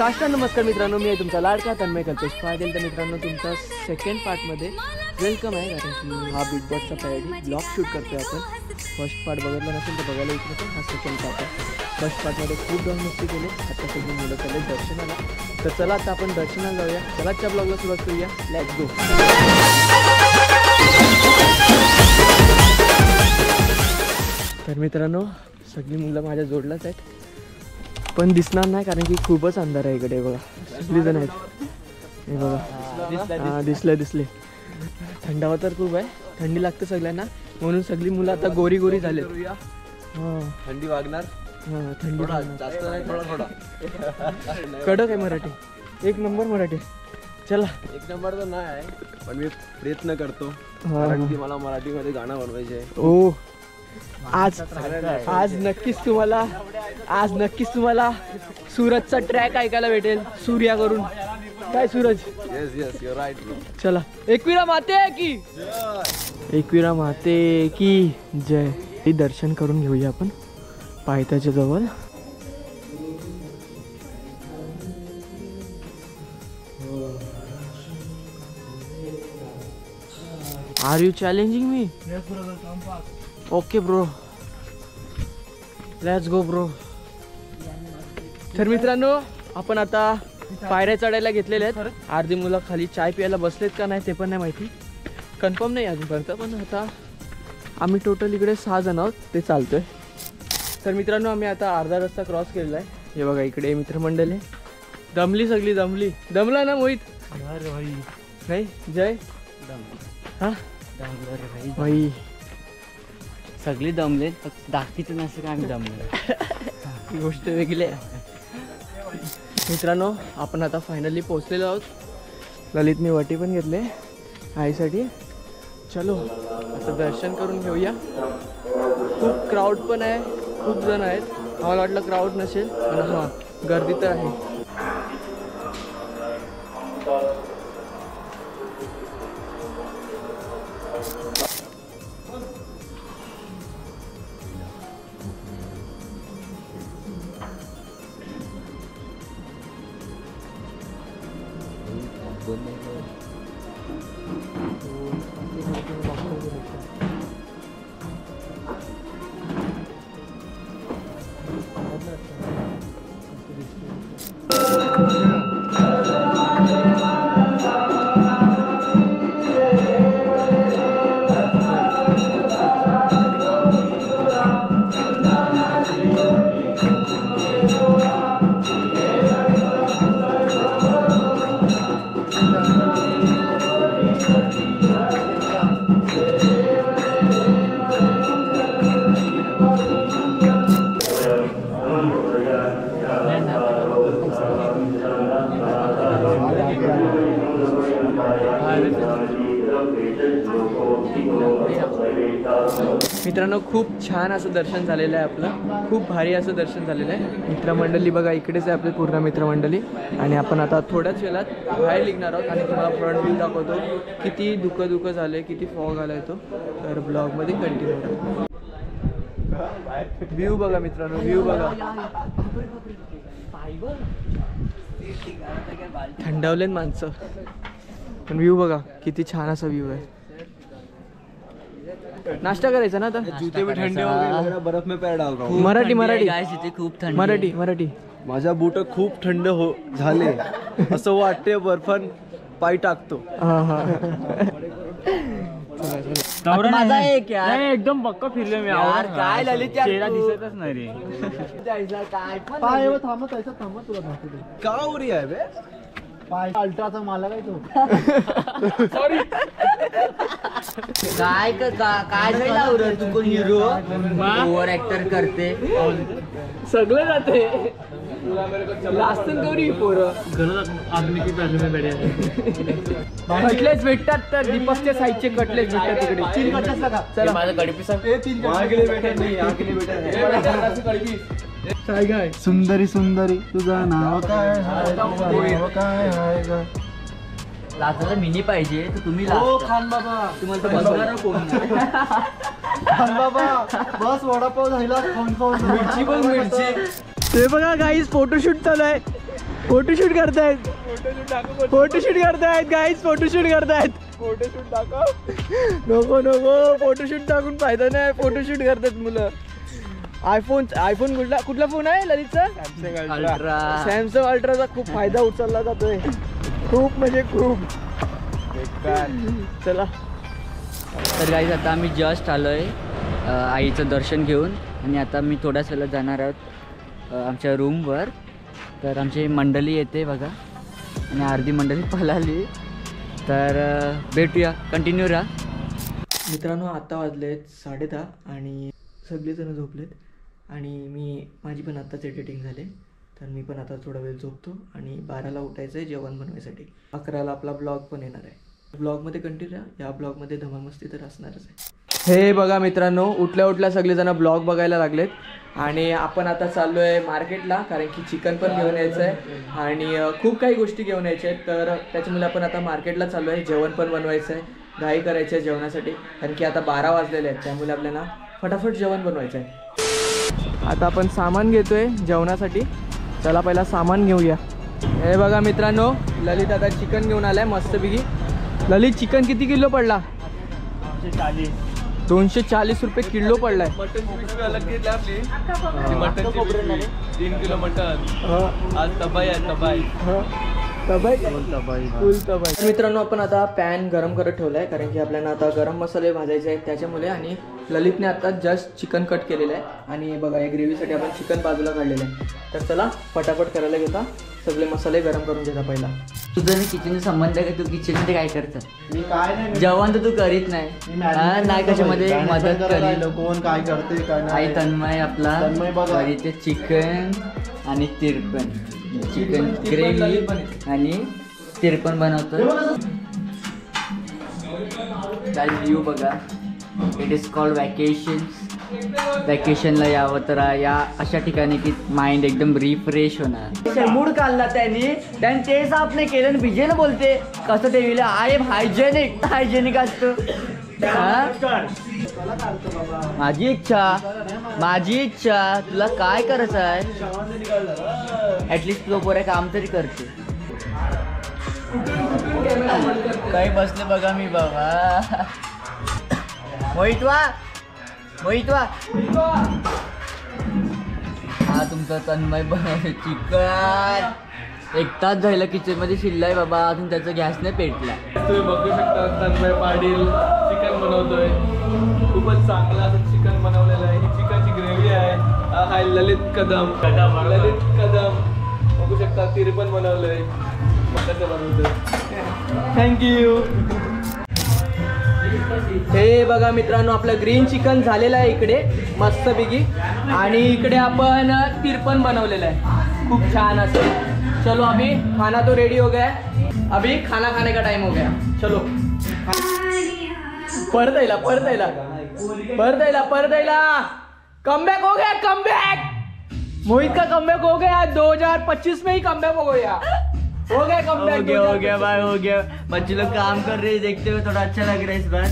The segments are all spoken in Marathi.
साष्टांग नमस्कार मित्रांनो, मी आहे तुमचा लाडका तन्मय कल्पेश पाटील। तर मित्रांनो, तुमचा सेकंड पार्टमध्ये वेलकम आहे, कारण की हा बिग बॉसचा पॅरडी ब्लॉग शूट करतोय आपण। फर्स्ट पार्ट बघितला नसेल तर बघायला विचारतो, पण हा सेकंड पार्ट आहे। फर्स्ट पार्टमध्ये खूप जाऊन मस्ती केली, आता सगळी मुलं चालले दर्शनाला। तर चला आता आपण दर्शनाला जाऊया, चला आजच्या ब्लॉगला सुरुवात करूया, लेट्स गो। तर मित्रांनो, सगळी मुलं माझ्या जोडलाच आहेत, पण दिसणार नाही कारण की खूपच अंधार आहे इकडे। बघा सगळी जण आहेत, हे बघा, हां दिसले। थंडावा तर खूप आहे, थंडी लागते सगळ्यांना, म्हणून सगळी मुलं आता गोरी गोरी झाले। हां थंडी वागणार, हां थंडी जास्त नाही, थोडा कडक आहे मराठी, एक नंबर मराठी। चला, एक नंबर तर नाही आहे, पण मी प्रयत्न करतो, कारण की मला मराठीमध्ये गाणं बनवायचे आहे। ओ आज नक्कीच तुम्हाला सूरजचा ट्रॅक ऐकायला भेटेल, सूर्या करून। काय सूरज? Yes you right. चला, एकविरा माते की जय। हे दर्शन करून घेऊया आपण पायथ्याच्या जवळ। Are you challenging me? Okay bro, let's go bro. तर मित्रांनो, आपण आता पायऱ्या चढायला घेतलेल्या आहेत। अर्धी मुलं खाली चाय प्यायला बसलेत का नाही ते पण नाही माहिती, कन्फर्म नाही अजूनपर्यंत, पण आता आम्ही टोटल इकडे 6 जण आहोत, ते चालतोय। तर मित्रांनो, आम्ही आता अर्धा रस्ता क्रॉस केलेला आहे। हे बघा, इकडे मित्रमंडळ आहे, दमली सगळी, दमला ना मोहित? नाही जय, हां भाई सगळी दमले, दाखीचं नसतं का आम्ही दमले, ही गोष्ट वेगळी आहे। मित्रांनो, आपण आता फायनली पोहोचलेलो आहोत। ललितने वटी पण घेतले आईसाठी। चलो आता दर्शन करून घेऊया। खूप क्राऊड पण आहे, खूप जण आहेत, आम्हाला वाटलं क्राऊड नसेल, पण हां गर्दी तर आहे। मित्रांनो, खूप छान असं दर्शन झालेलं आहे आपलं, खूप भारी असं दर्शन झालेलं आहे। मित्रमंडळी बघा, इकडेच आहे आपली पूर्ण मित्रमंडळी, आणि आपण आता थोड्याच वेळात बाहेर निघणार आहोत आणि तुम्हाला फ्रंट व्ह्यू दाखवतो, किती धुकं झालं, किती फॉग आला येतो। तर ब्लॉगमध्ये कंटिन्यू करा। व्ह्यू बघा मित्रांनो, व्ह्यू बघा, थंडावलेत माणसं, पण व्ह्यू बघा किती छान असा व्ह्यू आहे। नाश्ता करायचा ना आता, जूते भी ठंडे हो गए, बर्फ में पैर डाल रहा हूँ। मराठी खूप थंडी, मराठी माझ्या बूट खूप थंड झाले, असं वाटते बर्फान पाय टाकतो। माझा आहे क्या? एकदम पक्का फिरले मी यार, काय ललित यार, चेहरा दिसतच नाही रे। काय पण पाय थांबत तुला का उरी आहे बे? पाय अल्ट्राचा मला काय तो सॉरी, काय नाही लावलं तू, कोण हिरो ओव्हर ऍक्टर करते, सगळं जाते लास्ट गौरी पोरं आदमी की बाजू में बैठे कटलेच भेटतात, तर दीपकच्या साईडचे कटलेच भेटतात तिकडे। 3 कटलेच लगा, चला माझं कडपीस काय सुंदरी तुझं नाव काय लाचाचा मिनी पाहिजे तर तुम्ही खान बाबा, तुम्हाला तर बसणार कोण खान बाबा बस वडापाव झाला, खाऊन मिरची पण मिरची। ते बघा गाईज, फोटोशूट चालू आहे, फोटोशूट करतायत फोटोशूट करतायत गाईज फोटोशूट करतायत फोटोशूट दाखव. नको नको फोटोशूट टाकून फायदा नाही फोटोशूट करतात मुलं. आयफोन कुठला फोन आहे ललितचा सॅमसंग अल्ट्राचा खूप फायदा उचलला जातोय खूप म्हणजे खूप. चला तर गाईज आता आम्ही जस्ट आलोय आईचं दर्शन घेऊन आणि आता मी थोड्याच वेळेला जाणार आहोत आमच्या रूमवर. तर आमची मंडळी येते बघा आणि अर्धी मंडळी पळाली. तर भेटूया कंटिन्यू राहा. मित्रांनो आता वाजलेत 10:30 आणि सगळेजण झोपलेत आणि माझी पण आत्ताच एडिटिंग झाले. तर मी पण आता थोडा वेळ झोपतो आणि 12ला उठायचं आहे जेवण बनवायसाठी. 11ला आपला ब्लॉग पण येणार आहे. ब्लॉगमध्ये कंटिन्यू या ब्लॉगमध्ये धमाल मस्ती तर असणारच आहे. हे बघा मित्रांनो उठल्या सगळेजण ब्लॉग बघायला लागलेत आणि आपण आता चाललो आहे मार्केटला कारण की चिकन पण घेऊन यायचं आहे आणि खूप काही गोष्टी घेऊन यायच्या आहेत. तर त्याच्यामुळे आपण आता मार्केटला चाललो आहे. जेवण पण बनवायचं आहे घाई करायचं आहे जेवणासाठी कारण की आता 12 वाजलेले आहेत त्यामुळे आपल्याला फटाफट जेवण बनवायचं आहे. आता आपण सामान घेतोय जेवणासाठी. चला पहिला सामान घेऊया. हे बघा मित्रांनो ललित आता चिकन घेऊन आलाय मस्तपैकी. ललित चिकन किती किलो पडला? 240 रुपये किलो पडलाय. मटनची पिशवी अलग घेतली आपली. मटनची पिशवी 3 किलो मटन. आज तबाई आहे तबाई. मित्रांनो आपण आता पॅन गरम करत ठेवलाय कारण की आपल्याला आता गरम मसाले भाजायचे आहेत त्याच्यामुळे. आणि ललितने आता जस्ट चिकन कट केलेलं आहे आणि बघा या ग्रेव्हीसाठी आपण चिकन बाजूला काढलेलं आहे. तर चला पटापट करायला घेता सगळे मसाले गरम करून घेता पहिला. तुझं मी किचनचा संबंध आहे का तू किचनमध्ये काय करतं? मी काय नाही जेवण तर तू करीत नाही नाही कशामध्ये मदत करी. कोण काय करते काय नाही. आई तन्मय आपला ते चिकन आणि तिरपण चिकन ग्रेव्ही आणि तिरपण बनवतो. व्ह्यू बघा. इट इज कॉल्ड वॅकेशनला यावं तर या अशा ठिकाणी की माइंड एकदम रिफ्रेश होणार. मूड काढला त्यांनी ते साफ नाही केलं विजय ना बोलते कसं ठेवलं आहे हायजेनिक असतो. माझी इच्छा तुला काय करायचं आहे ऍटलिस्ट तू बरं काम तरी करते. काही बसले बघा मी बाबा. मोहितवा हा तुमचा तन्मय बनवले चिकन. 1 तास झालं किचन मध्ये शिल्लाय बाबा अजून त्याचा गॅस नाही पेटला. तुम्ही बघू शकता तन्मय पाटील चिकन बनवतोय. खूपच चांगलं असं चिकन बनवलेलं आहे. ही चिकनची ग्रेव्ही आहे. हा ललित कदम बघू शकता. तिरपण बनवलंय. कसं बनवतोय थँक्यू. हे बघा मित्रांनो आपलं ग्रीन चिकन झालेलं आहे इकडे मस्तपैकी आणि इकडे आपण तिरपण बनवलेलं आहे खूप छान असं. चलो अभी खाना तो रेडी हो गया. अभी खाना खाने का टाइम हो गया. चलो परत आइला कमबैक हो गया. मोहित का कमबैक हो गया. 2025 में ही कमबैक हो गया. हो गया भाई हो गया. बच्चे लोग काम कर रहे हैं देखते हुए थोड़ा अच्छा लग रहा है इस बार.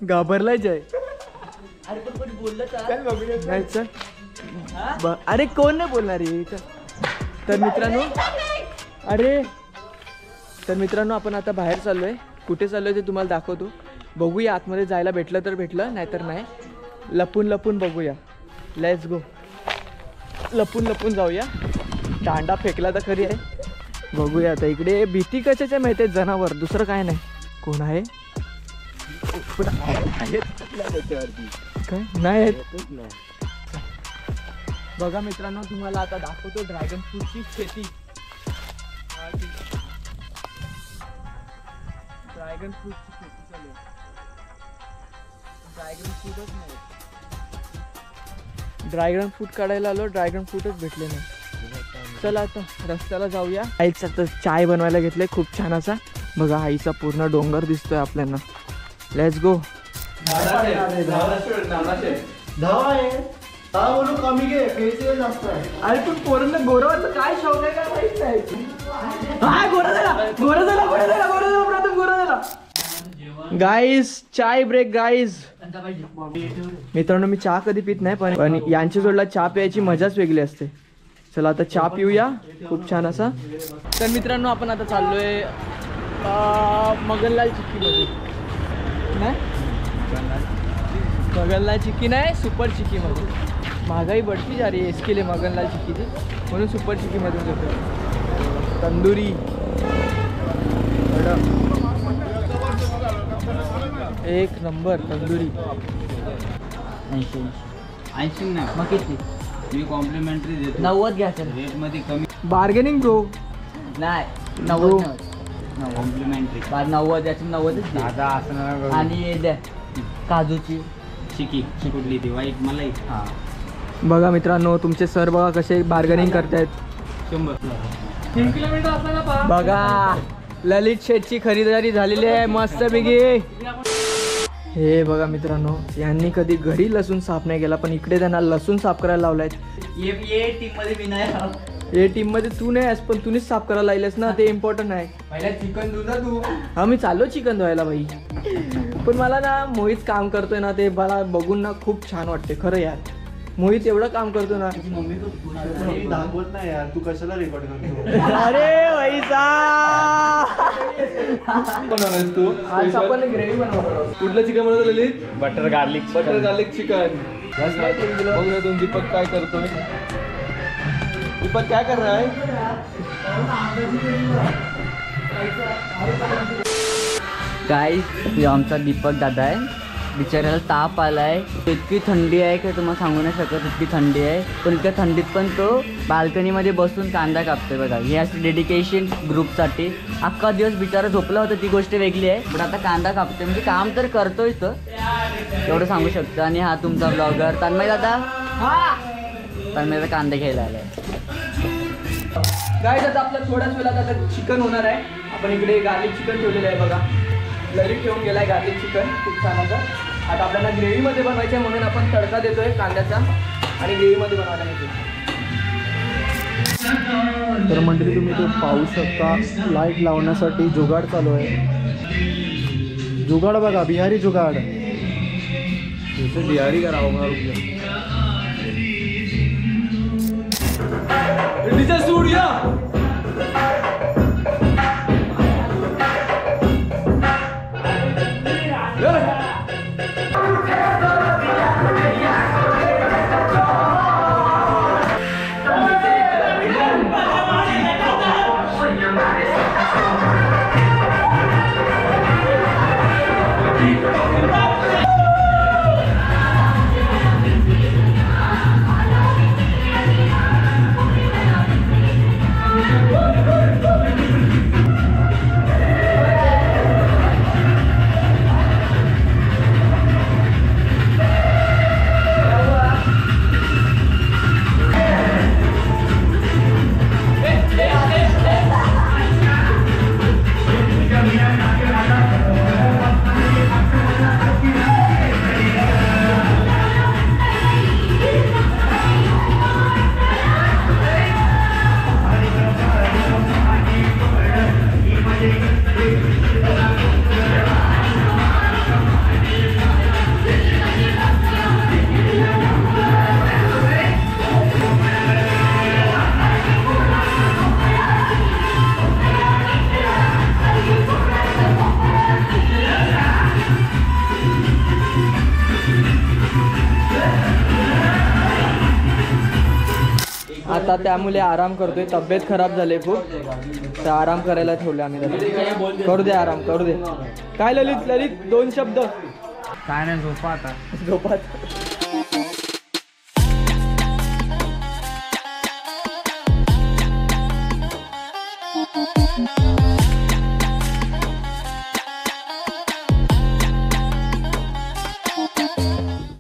घाबरलाय जय. अरे पण कोणी बोललं का? अरे कोण नाही बोलणार आहे. तर मित्रांनो आपण आता बाहेर चाललोय. कुठे चाललोय ते तुम्हाला दाखवतो. बघूया आतमध्ये जायला भेटलं तर भेटलं नाहीतर नाही. लपून बघूया. Let's go. लपून जाऊया. दांडा फेकला तर खरी आहे. बघूया आता इकडे भीती कशाच्या माहिती आहे जनावर दुसरं काय नाही. कोण आहे काय नाही. बघा मित्रांनो तुम्हाला आता दाखवतो ड्रॅगन फ्रूटची शेती. ड्रॅगन फ्रूटची शेती चालू. ड्रॅगन फ्रूटच नाही. ड्रॅगन फ्रूट काढायला आलो ड्रॅगन फ्रूटच भेटले नाही. चला आता रस्त्याला जाऊया. आईचा तर चाय बनवायला घेतलंय खूप छान असा. बघा आईचा पूर्ण डोंगर दिसतोय आपल्याला. Let's go. धावा आहे धावा बोलू कमी घे पैसे जास्त आहे. अरे पण पोरांना गोरावाचं काय शौक आहे काय माहित नाही. हाय, गोरा झाला प्रथम गोरा झाला. गाईज चाय ब्रेक गाईज. मित्रांनो मी चहा कधी पित नाही पण यांच्या जोडला चहा प्यायची मजाच वेगळी असते. चला आता चहा पिऊया खूप छान असा. तर मित्रांनो आपण आता चाललोय मगनलाल चिक्कीमध्ये. नाही मगनलाल चिक्की नाही सुपर चिक्कीमध्ये. महागाई बढ़ती जा रही है इसके लिए मगनलाल चिक्कीची म्हणून सुपर चिक्कीमधून घेतो. तंदुरी एक नंबर तंदुरी. 80 ना मग किती मी कॉम्प्लिमेंटरी देतो. 90 घ्या सर रेट मध्ये कमी. Bargaining bro. नाही 90 कॉम्प्लिमेंटरी 90 याची 90 दादा असं. आणि द्या काजूची चिकी कुठली ती वाईट मलाई. हां बघा मित्रांनो तुमचे सर बघा कसे बार्गेनिंग करतायत. 100 3 किलोमीटर असताना पहा. बघा ललित शेठची खरीदारी झालेली आहे मस्त पैकी. हे बघा मित्रांनो यांनी कधी घरी लसूण साफ नाही केला पण इकडे त्यांना लसूण साफ करायला लावलाय. ये टीम मध्ये मी नाही. हे टीम मध्ये तू नाही आहेस पण तुम्हीच साफ करायला लागलेस ना ते इम्पॉर्टंट आहे. पहिला चिकन धुना तू. हा मी चाललो चिकन धुवायला भाई. पण मला ना मोहित काम करतोय ना ते मला बघून ना खूप छान वाटते खरं यार. मोहित एवढं काम करतो ना. मी दाखवत नाही यार तू कशाला रेकॉर्ड करतो. अरे वैसा बनवणार तू आज आपण ग्रेव्ही बनवणार. कुठलं चिकन बनवलं Lalit? Butter garlic butter garlic chicken. बघूया दोन दीपक काय करतोय. दीपक क्या कर रहा है? गाईस आमचा दीपक दादा आहे. बिचाऱ्याला ताप आलाय. इतकी थंडी आहे की तुम्हाला सांगू नाही शकत इतकी थंडी आहे. पण इतक्या थंडीत पण तो बाल्कनीमध्ये बसून कांदा कापतोय बघा. हे असं डेडिकेशन ग्रुपसाठी. अख्खा दिवस बिचारा झोपला होता ती गोष्ट वेगळी आहे पण आता कांदा कापतोय म्हणजे काम तर करतोय तो एवढं सांगू शकतो. आणि हा तुमचा ब्लॉगर तन्मय दादा. तन्मयचा कांदा घ्यायला आलाय. गाईज आता आपलं थोड्याच वेळात आता चिकन होणार आहे. आपण इकडे गार्लिक चिकन ठेवलेलं आहे बघा. ललित ठेवून गेलाय गार्लिक चिकन खूप छान असं. आता आपल्याला ग्रेव्हीमध्ये बनवायचं आहे म्हणून आपण तडका देतोय कांद्याचा आणि ग्रेव्हीमध्ये बनवायला घेतो. तर मंडळी तुम्ही ते पाहू शकता लाईट लावण्यासाठी जुगाड चालू आहे. जुगाड बघा बिहारी जुगाड. बिहारी का राव स्टूडियो. आता त्यामुळे आराम करतोय. तब्येत खराब झाली खूप तर आराम करायला ठेवले आम्ही त्याला. करू दे आराम करू दे. काय ललित 2 शब्द. काय नाही झोपा आता. झोपात